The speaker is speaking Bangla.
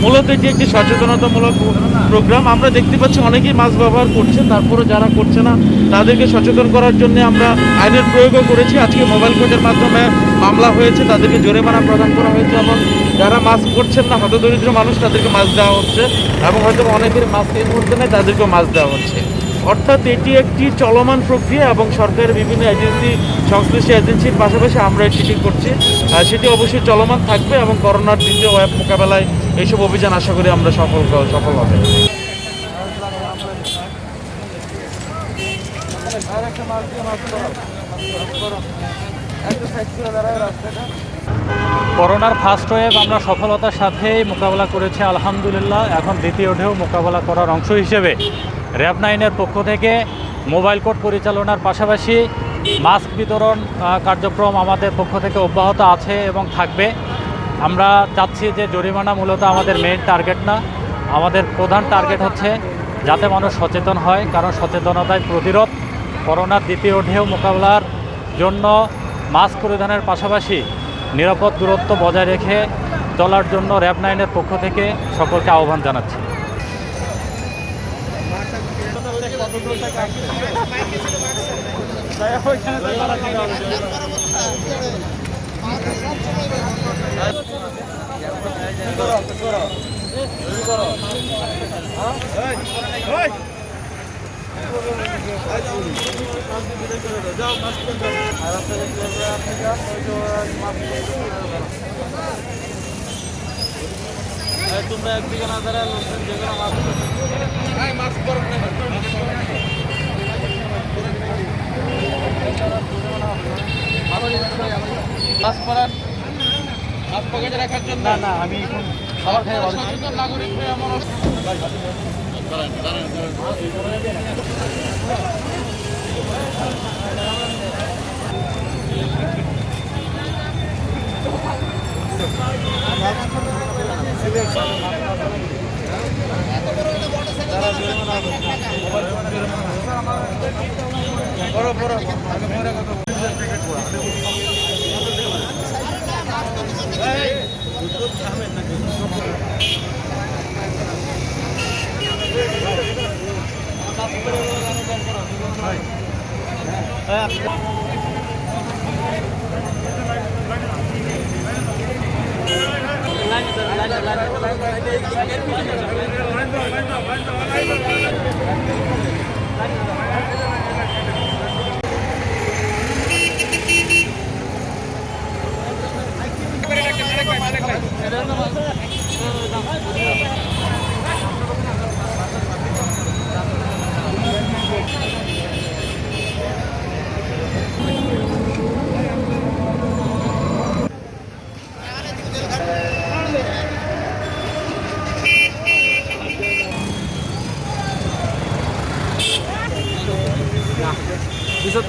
মূলত এটি একটি সচেতনতামূলক প্রোগ্রাম। আমরা দেখতে পাচ্ছি অনেকেই মাস্ক ব্যবহার করছে, তারপরে যারা করছে না তাদেরকে সচেতন করার জন্য আমরা আইনের প্রয়োগও করেছি। আজকে মোবাইল কোর্টের মাধ্যমে মামলা হয়েছে, তাদেরকে জরিমানা প্রদান করা হয়েছে এবং যারা মাস্ক করছেন না হতদরিদ্র মানুষ তাদেরকে মাস্ক দেওয়া হচ্ছে এবং হয়তো অনেকের মাস্ক এই মুহূর্তে নেই তাদেরকেও মাস্ক দেওয়া হচ্ছে। অর্থাৎ এটি একটি চলমান প্রক্রিয়া এবং সরকারের বিভিন্ন এজেন্সি, সংশ্লিষ্ট এজেন্সির পাশাপাশি আমরা এটি করছি, সেটি অবশ্যই চলমান থাকবে এবং করোনার দ্বিতীয় ওয়েভ মোকাবেলায় এইসব অভিযান আশা করি আমরা সফল হবে। করোনার ফার্স্ট ওয়েভ আমরা সফলতার সাথেই মোকাবেলা করেছি আলহামদুলিল্লাহ। এখন দ্বিতীয় ঢেউ মোকাবেলা করার অংশ হিসেবে র্যাব 9-এর পক্ষ থেকে মোবাইল কোর্ট পরিচালনার পাশাপাশি মাস্ক বিতরণ কার্যক্রম আমাদের পক্ষ থেকে অব্যাহত আছে এবং থাকবে। আমরা চাচ্ছি যে জরিমানা মূলত আমাদের মেইন টার্গেট না, আমাদের প্রধান টার্গেট হচ্ছে যাতে মানুষ সচেতন হয়, কারণ সচেতনতায় প্রতিরোধ। করোনার দ্বিতীয় ঢেউ মোকাবেলার জন্য মাস্ক পরিধানের পাশাপাশি নিরাপদ দূরত্ব বজায় রেখে চলার জন্য র্যাব 9-এর পক্ষ থেকে সকলকে আহ্বান জানাচ্ছি। তোমরা একদিকে না দাঁড়ায় লোকজন যেগুলো মাস্ক পরান, মাস্ক পকেটে রাখার জন্য না আমি খাবার খাই সচেতন নাগরিক হয়ে আমার bisa